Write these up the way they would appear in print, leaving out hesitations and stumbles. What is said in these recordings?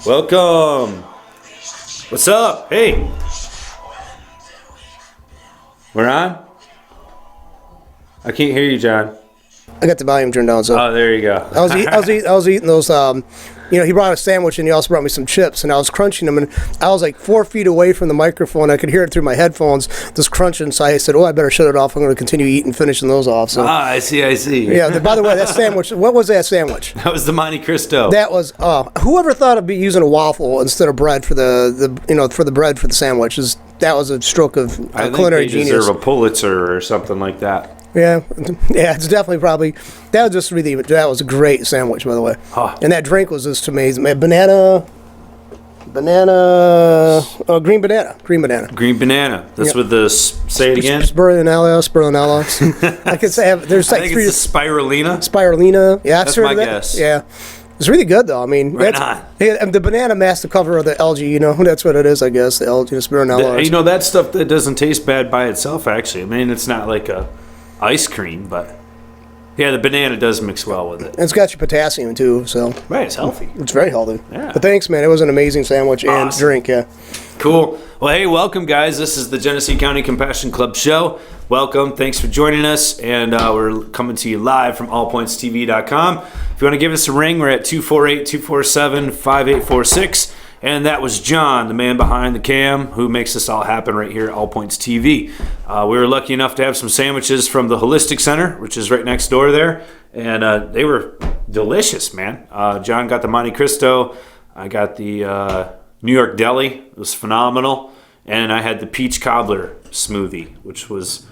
Welcome. What's up? Hey. We're on? I can't hear you, John. I got the volume turned down. So. Oh, there you go. I was eating those. He brought a sandwich and he also brought me some chips, and I was crunching them, and I was like 4 feet away from the microphone. I could hear it through my headphones, just crunching. So I said, "Oh, I better shut it off. I'm going to continue eating, finishing those off." So. I see. Yeah. By the way, that sandwich. What was that sandwich? That was the Monte Cristo. That was. Whoever thought of using a waffle instead of bread for the bread for the sandwiches? That was a stroke of culinary genius. I think they deserve a Pulitzer or something like that. Yeah, it's definitely probably that was a great sandwich, by the way. Huh. And that drink was just amazing. Green banana. That's with the say it again. Spirulina. I could say there's like I think it's the spirulina. Spirulina. Yeah, that's my guess. Yeah. It's really good, though. I mean, the banana masked the cover of the algae. That's what it is, I guess. The algae, the spirulina. That stuff that doesn't taste bad by itself. Actually, I mean, it's not like a ice cream, but yeah, the banana does mix well with it. And it's got your potassium too, so right, it's healthy. It's very healthy. Yeah. But thanks, man. It was an amazing sandwich and drink. Yeah. Cool. Well, hey, welcome, guys. This is the Genesee County Compassion Club show. Welcome. Thanks for joining us, and we're coming to you live from allpointstv.com. If you want to give us a ring, we're at 248-247-5846. And that was John, the man behind the cam, who makes this all happen right here at All Points TV. We were lucky enough to have some sandwiches from the Holistic Center, which is right next door there. And they were delicious, man. John got the Monte Cristo. I got the New York Deli. It was phenomenal. And I had the peach cobbler smoothie, which was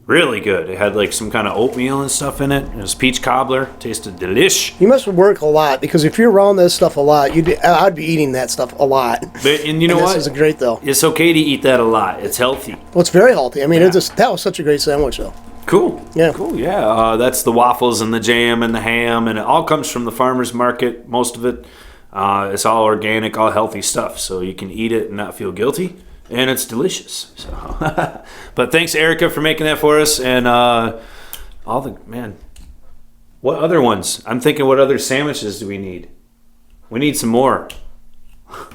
really good. It had like some kind of oatmeal and stuff in it. It was peach cobbler. Tasted delish. You must work a lot, because if you're around this stuff a lot, I'd be eating that stuff a lot. And you know what? This is great, though. It's okay to eat that a lot. It's healthy. Well, it's very healthy. I mean, that was such a great sandwich, though. Cool. Yeah. Cool. Yeah. That's the waffles and the jam and the ham, and it all comes from the farmer's market. Most of it. It's all organic, all healthy stuff, so you can eat it and not feel guilty. And it's delicious. So, but thanks, Erica, for making that for us. And what other ones? I'm thinking, what other sandwiches do we need? We need some more.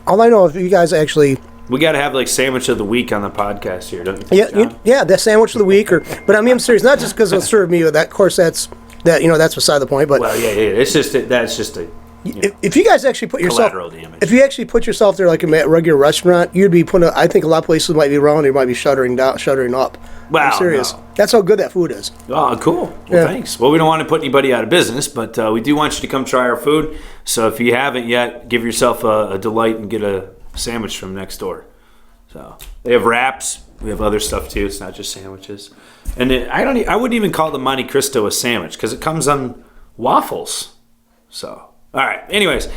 All I know is you guys actually. We got to have like sandwich of the week on the podcast here, don't you think, Yeah, that sandwich of the week. But I mean, I'm serious. Not just because it'll serve me. That, of course, that's beside the point. But well, yeah. It's just that's just a. If you guys actually put yourself, if you actually put yourself there like a regular restaurant, you'd be putting. I think a lot of places might be around. You might be shuttering up. Wow, I'm serious. No. That's how good that food is. Oh, cool. Well, thanks. Well, we don't want to put anybody out of business, but we do want you to come try our food. So if you haven't yet, give yourself a delight and get a sandwich from next door. So they have wraps. We have other stuff too. It's not just sandwiches. And I wouldn't even call the Monte Cristo a sandwich because it comes on waffles. So. All right. Anyways,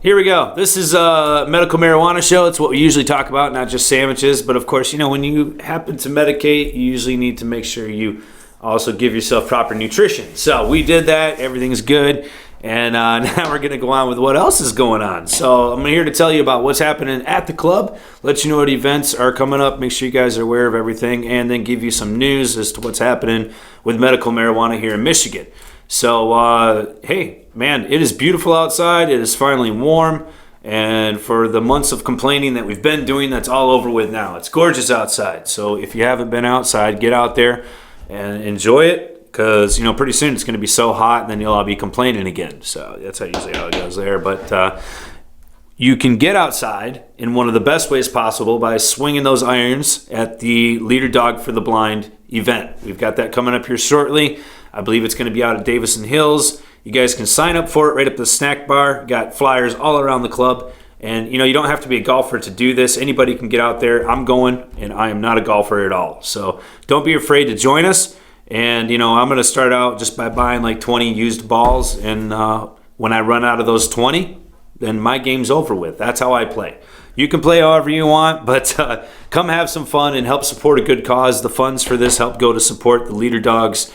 here we go. This is a medical marijuana show. It's what we usually talk about, not just sandwiches. But of course, when you happen to medicate, you usually need to make sure you also give yourself proper nutrition. So we did that. Everything's good. And now we're going to go on with what else is going on. So I'm here to tell you about what's happening at the club, let you know what events are coming up, make sure you guys are aware of everything, and then give you some news as to what's happening with medical marijuana here in Michigan. So, hey, man, it is beautiful outside. It is finally warm. And for the months of complaining that we've been doing, that's all over with now. It's gorgeous outside. So if you haven't been outside, get out there and enjoy it. Because, pretty soon it's going to be so hot and then you'll all be complaining again. So that's usually how it goes there. But you can get outside in one of the best ways possible by swinging those irons at the Leader Dog for the Blind event. We've got that coming up here shortly. I believe it's going to be out at Davison Hills. You guys can sign up for it right up the snack bar. Got flyers all around the club. And, you don't have to be a golfer to do this. Anybody can get out there. I'm going, and I am not a golfer at all. So don't be afraid to join us. And, I'm going to start out just by buying like 20 used balls. And when I run out of those 20, then my game's over with. That's how I play. You can play however you want, but come have some fun and help support a good cause. The funds for this help go to support the Leader Dogs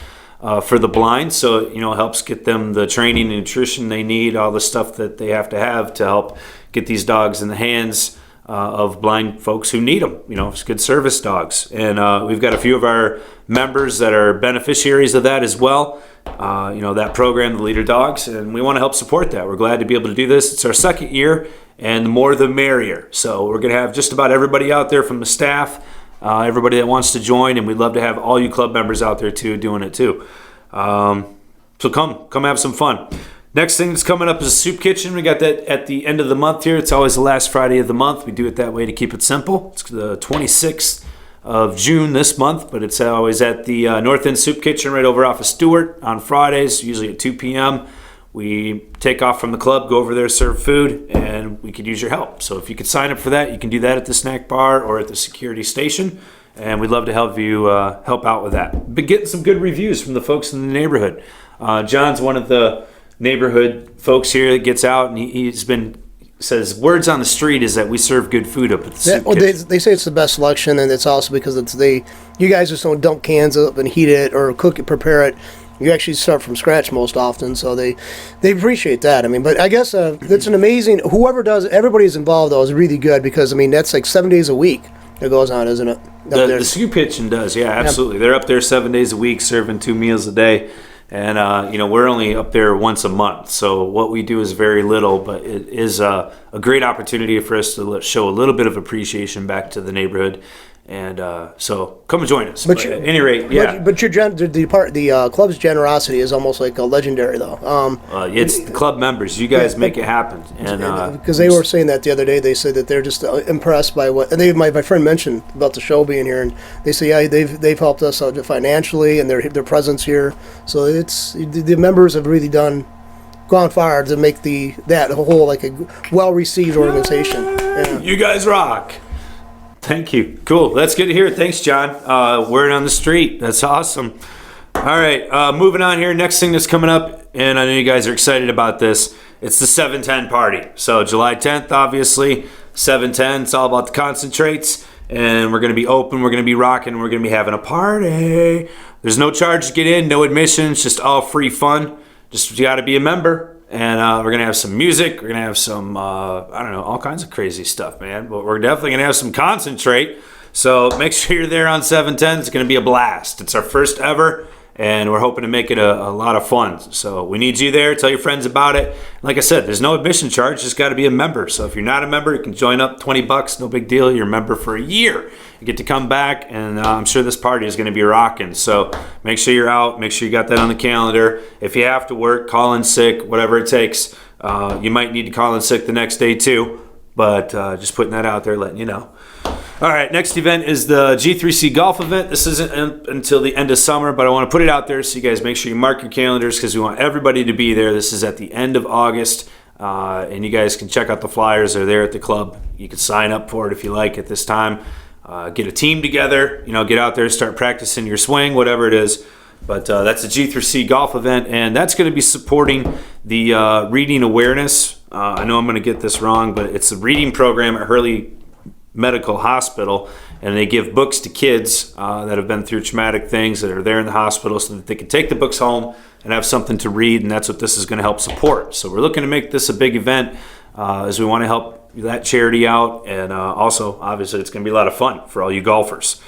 for the blind, so it helps get them the training and nutrition they need, all the stuff that they have to help get these dogs in the hands of blind folks who need them. It's good service dogs, and we've got a few of our members that are beneficiaries of that as well. That program, the Leader Dogs, and we want to help support that. We're glad to be able to do this. It's our second year, and the more the merrier. So we're going to have just about everybody out there from the staff, everybody that wants to join, and we'd love to have all you club members out there too doing it too. So come have some fun. Next thing that's coming up is a soup kitchen. We got that at the end of the month here. It's always the last Friday of the month. We do it that way to keep it simple. It's the 26th of June this month, but it's always at the North End Soup Kitchen right over off of Stewart on Fridays, usually at 2 p.m. We take off from the club, go over there, serve food, and we could use your help. So if you could sign up for that, you can do that at the snack bar or at the security station, and we'd love to help you help out with that. Been getting some good reviews from the folks in the neighborhood. John's one of the neighborhood folks here that gets out, and he's been says words on the street is that we serve good food up at the soup kitchen. They say it's the best selection, and it's also because you guys just don't dump cans up and heat it or cook it, prepare it. You actually start from scratch most often, so they appreciate that. I mean, but I guess it's an amazing. Whoever does, everybody's involved though is really good because I mean that's like 7 days a week that goes on, isn't it? The soup kitchen does, yeah, absolutely. Yeah. They're up there 7 days a week, serving 2 meals a day. And, we're only up there once a month. So what we do is very little, but it is a great opportunity for us to show a little bit of appreciation back to the neighborhood. And so come and join us. But at any rate, yeah. But the club's generosity is almost like a legendary, though. It's the club members. You guys make it happen. And because they were saying that the other day, they said that they're just impressed by what. And my friend mentioned about the show being here, and they say they've helped us out financially and their presence here. So it's the members have really gone far to make that whole like a well received organization. Yeah. You guys rock. Thank you. Cool. That's good to hear. Thanks, John. Word on the street. That's awesome. All right. Moving on here. Next thing that's coming up, and I know you guys are excited about this. It's the 710 party. So July 10th, obviously, 710. It's all about the concentrates, and we're going to be open. We're going to be rocking. We're going to be having a party. There's no charge to get in, no admissions, just all free fun. Just you got to be a member. And we're going to have some music. We're going to have some, all kinds of crazy stuff, man. But we're definitely going to have some concentrate. So make sure you're there on 710. It's going to be a blast. It's our first ever, and we're hoping to make it a lot of fun. So we need you there. Tell your friends about it. Like I said, there's no admission charge. Just got to be a member. So if you're not a member, you can join up, $20. No big deal. You're a member for a year. You get to come back, and I'm sure this party is going to be rocking. So make sure you're out. Make sure you got that on the calendar. If you have to work, call in sick, whatever it takes. You might need to call in sick the next day too, but just putting that out there, letting you know. All right, next event is the G3C golf event. This isn't until the end of summer, but I want to put it out there so you guys make sure you mark your calendars because we want everybody to be there. This is at the end of August, and you guys can check out the flyers. They're there at the club. You can sign up for it if you like at this time. Get a team together, get out there, start practicing your swing, whatever it is. But that's the G3C golf event, and that's going to be supporting the reading awareness. I know I'm going to get this wrong, but it's a reading program at Hurley Medical Hospital, and they give books to kids that have been through traumatic things that are there in the hospital so that they can take the books home and have something to read, and that's what this is going to help support. So we're looking to make this a big event as we want to help that charity out, and also obviously it's going to be a lot of fun for all you golfers.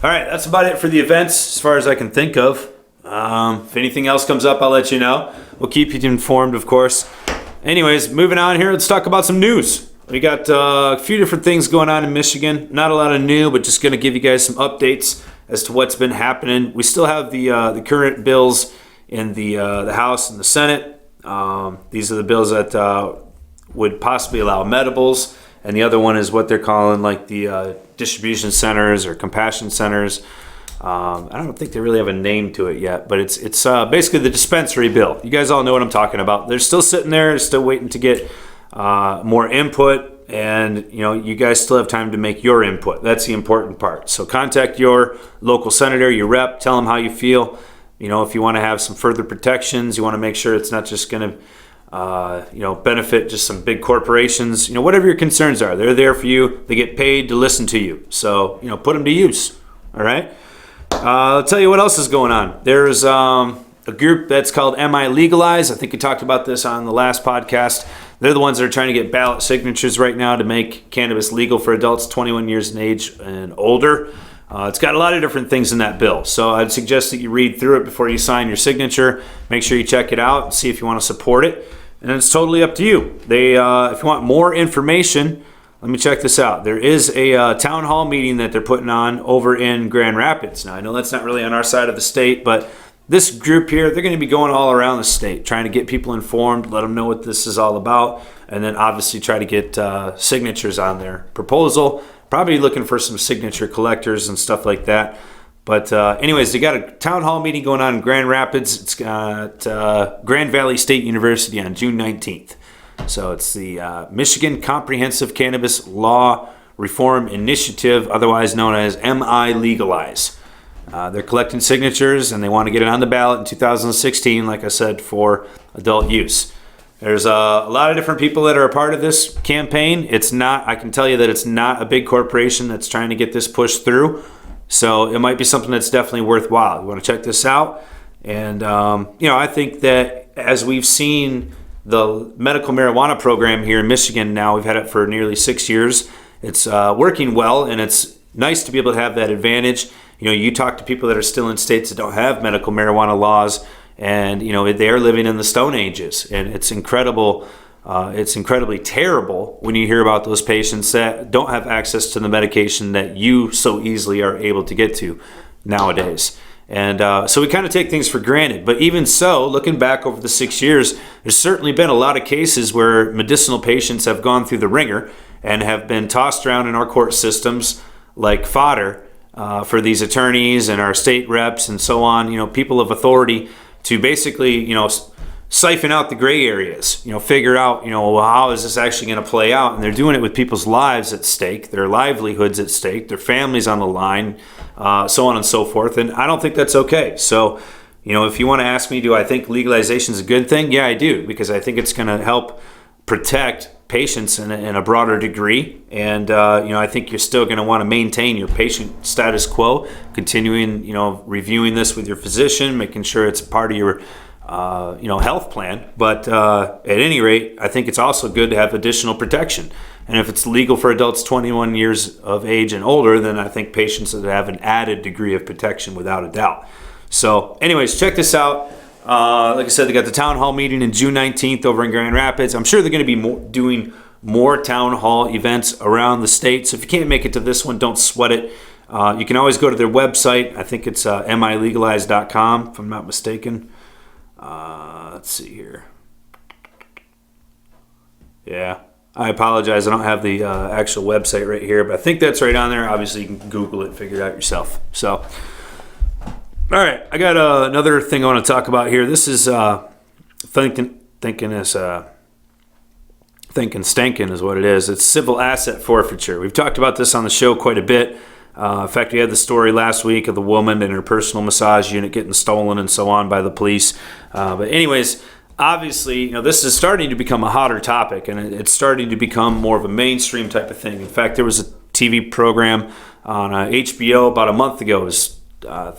All right, that's about it for the events as far as I can think of. If anything else comes up, I'll let you know. We'll keep you informed, of course. Anyways, moving on here, let's talk about some news. We got a few different things going on in Michigan. Not a lot of new, but just going to give you guys some updates as to what's been happening. We still have the current bills in the House and the Senate. These are the bills that would possibly allow medibles, and the other one is what they're calling like the distribution centers or compassion centers. I don't think they really have a name to it yet, but it's basically the dispensary bill. You guys all know what I'm talking about. They're still sitting there, still waiting to get more input, and you guys still have time to make your input. That's the important part. So contact your local senator, your rep, tell them how you feel. If you want to have some further protections, you want to make sure it's not just going to benefit just some big corporations. Whatever your concerns are, they're there for you. They get paid to listen to you. So, put them to use. All right. I'll tell you what else is going on. There's a group that's called MI Legalize. I think we talked about this on the last podcast. They're the ones that are trying to get ballot signatures right now to make cannabis legal for adults 21 years in age and older. It's got a lot of different things in that bill. So I'd suggest that you read through it before you sign your signature. Make sure you check it out and see if you want to support it. and it's totally up to you. They, if you want more information, let me check this out. There is a town hall meeting that they're putting on over in Grand Rapids. Now, I know that's not really on our side of the state, but this group here, they're going to be going all around the state, trying to get people informed, let them know what this is all about, and then obviously try to get signatures on their proposal. Probably looking for some signature collectors and stuff like that. But anyways, they got a town hall meeting going on in Grand Rapids. It's got Grand Valley State University on June 19th. So it's the Michigan Comprehensive Cannabis Law Reform Initiative, otherwise known as MI Legalize. They're collecting signatures, and they want to get it on the ballot in 2016, like I said, for adult use. There's a lot of different people that are a part of this campaign. I can tell you that it's not a big corporation that's trying to get this pushed through. So it might be something that's definitely worthwhile. You want to check this out. And, I think that as we've seen the medical marijuana program here in Michigan now, we've had it for nearly 6 years. It's working well, and it's nice to be able to have that advantage. You talk to people that are still in states that don't have medical marijuana laws, and, they're living in the Stone Ages. And it's incredible. It's incredibly terrible when you hear about those patients that don't have access to the medication that you so easily are able to get to nowadays. And so we kind of take things for granted. But even so, looking back over the 6 years, there's certainly been a lot of cases where medicinal patients have gone through the ringer and have been tossed around in our court systems like fodder for these attorneys and our state reps and so on, people of authority to basically, siphon out the gray areas, figure out, how is this actually going to play out? And they're doing it with people's lives at stake, their livelihoods at stake, their families on the line, so on and so forth. And I don't think that's okay. So, if you want to ask me, do I think legalization is a good thing? Yeah, I do, because I think it's going to help protect patients in a broader degree. And, I think you're still going to want to maintain your patient status quo, continuing, reviewing this with your physician, making sure it's a part of your health plan. But at any rate, I think it's also good to have additional protection. And if it's legal for adults 21 years of age and older, then I think patients would have an added degree of protection without a doubt. So anyways, check this out. Like I said, they got the town hall meeting in June 19th over in Grand Rapids. I'm sure they're going to be doing more town hall events around the state. So if you can't make it to this one, don't sweat it. You can always go to their website. I think it's milegalize.com, if I'm not mistaken. Let's see here. Yeah, I apologize. I don't have the actual website right here, but I think that's right on there. Obviously, you can Google it, figure it out yourself. So, all right, I got another thing I want to talk about here. This is thinking stankin' is what it is. It's civil asset forfeiture. We've talked about this on the show quite a bit. In fact, we had the story last week of the woman and her personal massage unit getting stolen and so on by the police. But anyways, obviously, this is starting to become a hotter topic, and it's starting to become more of a mainstream type of thing. In fact, there was a TV program on HBO about a month ago. It was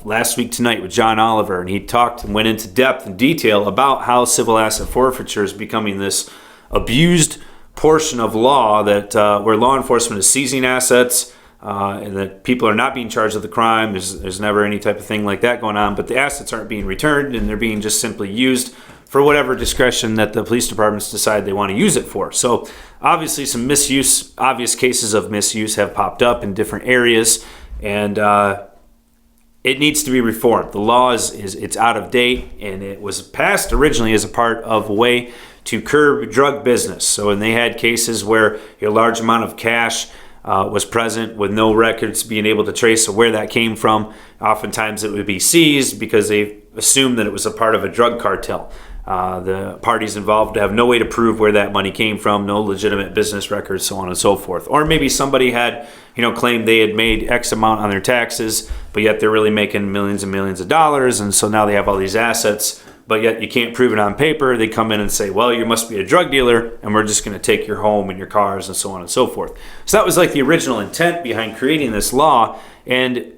last week tonight with John Oliver, and he talked and went into depth and detail about how civil asset forfeiture is becoming this abused portion of law that where law enforcement is seizing assets, and that people are not being charged with the crime. There's never any type of thing like that going on, but the assets aren't being returned, and they're being just simply used for whatever discretion that the police departments decide they want to use it for. So obviously some obvious cases of misuse have popped up in different areas, and it needs to be reformed. The law it's out of date, and it was passed originally as a part of a way to curb drug business. So when they had cases where a large amount of cash was present with no records being able to trace where that came from, oftentimes it would be seized because they assumed that it was a part of a drug cartel. The parties involved have no way to prove where that money came from, no legitimate business records, so on and so forth. Or maybe somebody had, claimed they had made X amount on their taxes, but yet they're really making millions and millions of dollars, and so now they have all these assets, but yet you can't prove it on paper. They come in and say, well, you must be a drug dealer, and we're just going to take your home and your cars and so on and so forth. So that was like the original intent behind creating this law, and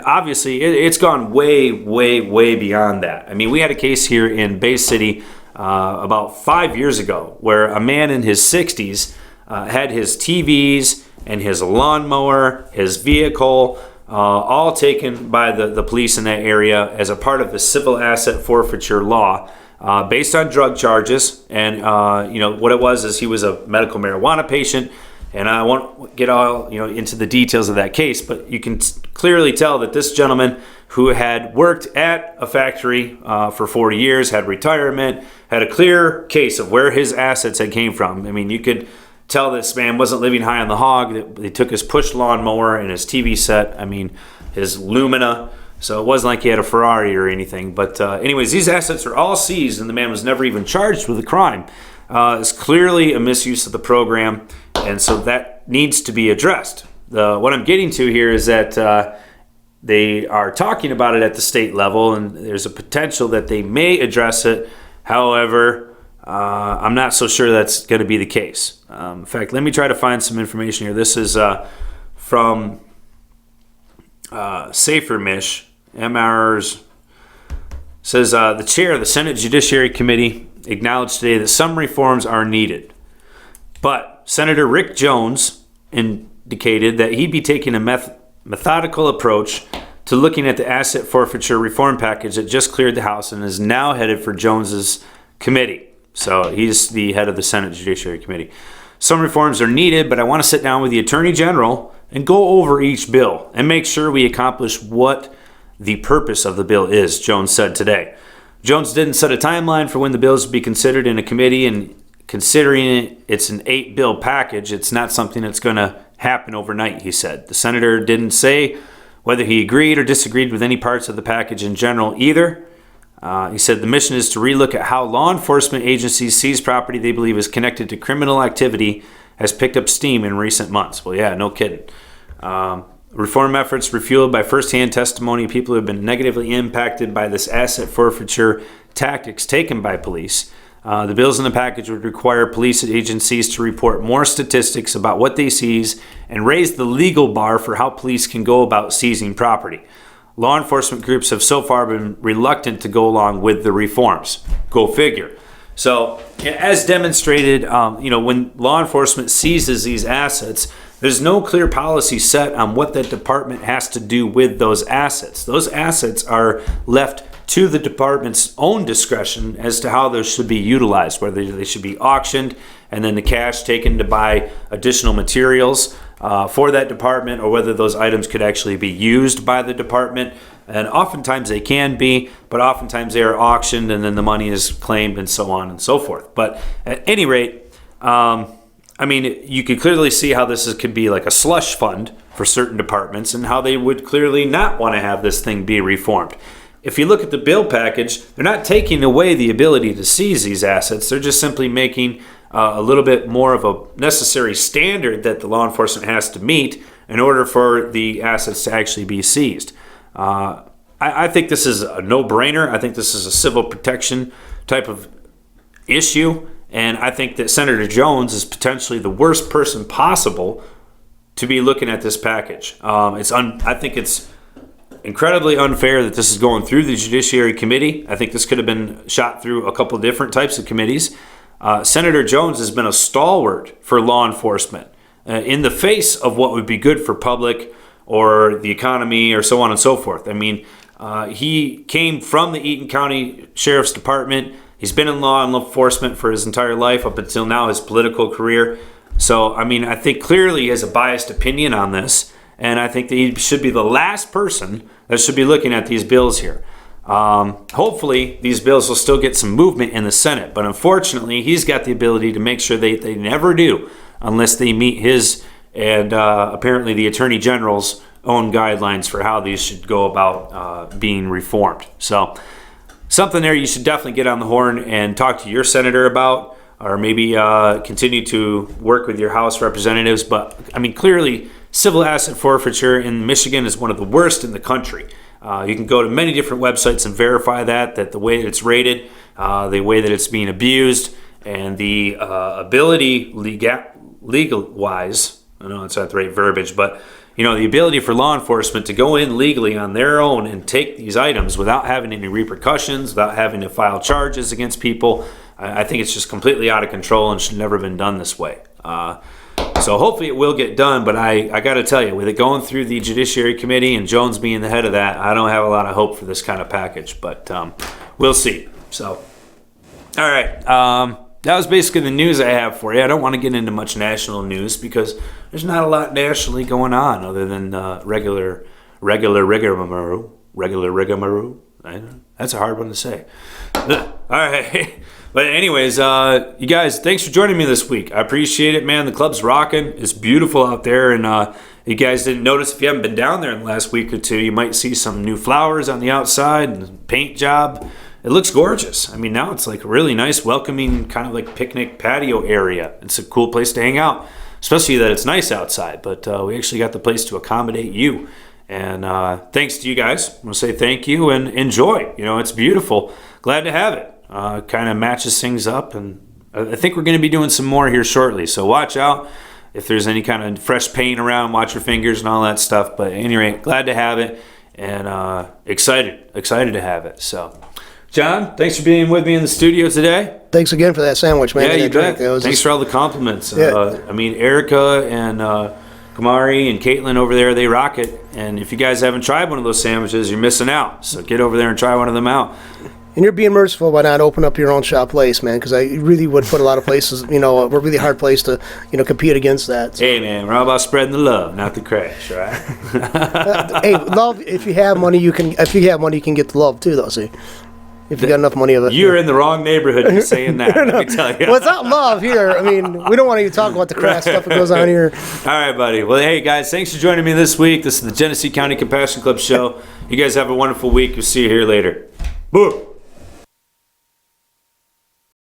obviously it's gone way, way, way beyond that. I mean, we had a case here in Bay City about 5 years ago where a man in his 60s had his TVs and his lawnmower, his vehicle, all taken by the police in that area as a part of the civil asset forfeiture law based on drug charges. And, what it was is he was a medical marijuana patient. And I won't get all into the details of that case, but you can clearly tell that this gentleman who had worked at a factory for 40 years, had retirement, had a clear case of where his assets had came from. I mean, you could tell this man wasn't living high on the hog. They took his push lawnmower and his TV set, his Lumina. So it wasn't like he had a Ferrari or anything. But anyways, these assets are all seized, and the man was never even charged with a crime. It's clearly a misuse of the program, and so that needs to be addressed. What I'm getting to here is that they are talking about it at the state level, and there's a potential that they may address it. However, I'm not so sure that's going to be the case. In fact, let me try to find some information here. This is from Safer Mish. MR's says the chair of the Senate Judiciary Committee acknowledged today that some reforms are needed. But Senator Rick Jones indicated that he'd be taking a methodical approach to looking at the asset forfeiture reform package that just cleared the House and is now headed for Jones's committee. So he's the head of the Senate Judiciary Committee. Some reforms are needed, but I want to sit down with the Attorney General and go over each bill and make sure we accomplish what the purpose of the bill is, Jones said today. Jones didn't set a timeline for when the bills would be considered in a committee, and considering it's an 8-bill package, it's not something that's going to happen overnight, he said. The senator didn't say whether he agreed or disagreed with any parts of the package in general either. He said the mission is to relook at how law enforcement agencies seize property they believe is connected to criminal activity has picked up steam in recent months. Well, yeah, no kidding. Reform efforts refueled by firsthand testimony of people who have been negatively impacted by this asset forfeiture tactics taken by police. The bills in the package would require police agencies to report more statistics about what they seize and raise the legal bar for how police can go about seizing property. Law enforcement groups have so far been reluctant to go along with the reforms. Go figure. So, as demonstrated, when law enforcement seizes these assets, there's no clear policy set on what that department has to do with those assets. Those assets are left to the department's own discretion as to how those should be utilized, whether they should be auctioned and then the cash taken to buy additional materials for that department, or whether those items could actually be used by the department. And oftentimes they can be, but oftentimes they are auctioned and then the money is claimed and so on and so forth. But at any rate, you could clearly see how could be like a slush fund for certain departments and how they would clearly not want to have this thing be reformed. If you look at the bill package, they're not taking away the ability to seize these assets. They're just simply making a little bit more of a necessary standard that the law enforcement has to meet in order for the assets to actually be seized. I think this is a no-brainer. I think this is a civil protection type of issue. And I think that Senator Jones is potentially the worst person possible to be looking at this package. I think it's incredibly unfair that this is going through the Judiciary Committee. I think this could have been shot through a couple different types of committees. Senator Jones has been a stalwart for law enforcement in the face of what would be good for public or the economy or so on and so forth. He came from the Eaton County Sheriff's Department. He's been in law enforcement for his entire life up until now, his political career. So, I think clearly he has a biased opinion on this, and I think that he should be the last person that should be looking at these bills here. Hopefully, these bills will still get some movement in the Senate, but unfortunately, he's got the ability to make sure they never do unless they meet his and apparently the Attorney General's own guidelines for how these should go about being reformed. So, something there you should definitely get on the horn and talk to your senator about, or maybe continue to work with your House representatives. But, clearly, civil asset forfeiture in Michigan is one of the worst in the country. You can go to many different websites and verify that the way it's rated, the way that it's being abused, and the ability legal-wise, I don't know it's not the right verbiage, but the ability for law enforcement to go in legally on their own and take these items without having any repercussions, without having to file charges against people, I think it's just completely out of control and should never have been done this way. So hopefully it will get done, but I got to tell you, with it going through the Judiciary Committee and Jones being the head of that, I don't have a lot of hope for this kind of package, but we'll see. So All right. That was basically the news I have for you. I don't want to get into much national news because there's not a lot nationally going on other than regular rigmarole. That's a hard one to say. All right. But anyways, you guys, thanks for joining me this week. I appreciate it, man. The club's rocking. It's beautiful out there. And you guys didn't notice, if you haven't been down there in the last week or two, you might see some new flowers on the outside and paint job. It looks gorgeous. I mean, now it's like a really nice, welcoming, kind of like picnic patio area. It's a cool place to hang out, especially that it's nice outside. But we actually got the place to accommodate you. And thanks to you guys. I'm going to say thank you and enjoy. You know, it's beautiful. Glad to have it. Kind of matches things up. And I think we're going to be doing some more here shortly. So watch out. If there's any kind of fresh paint around, watch your fingers and all that stuff. But at any rate, glad to have it. And excited to have it. So, John, thanks for being with me in the studio today. Thanks again for that sandwich, man. Yeah, you bet. Thanks for all the compliments. Yeah. I mean, Erica and Kamari and Caitlin over there, they rock it. And if you guys haven't tried one of those sandwiches, you're missing out. So get over there and try one of them out. And you're being merciful by not opening up your own shop place, man, because I really would put a lot of places, you know, a really hard place to, you know, compete against that. So. Hey, man, we're all about spreading the love, not the crash, right? Hey, love. If you have money, you can. If you have money, you can get the love too, though. See. If you got enough money of it. You're in the wrong neighborhood for saying that, let me tell you. Well, it's not love here. I mean, we don't want to even talk about the crass stuff that goes on here. All right, buddy. Well, hey, guys, thanks for joining me this week. This is the Genesee County Compassion Club show. You guys have a wonderful week. We'll see you here later. Boo!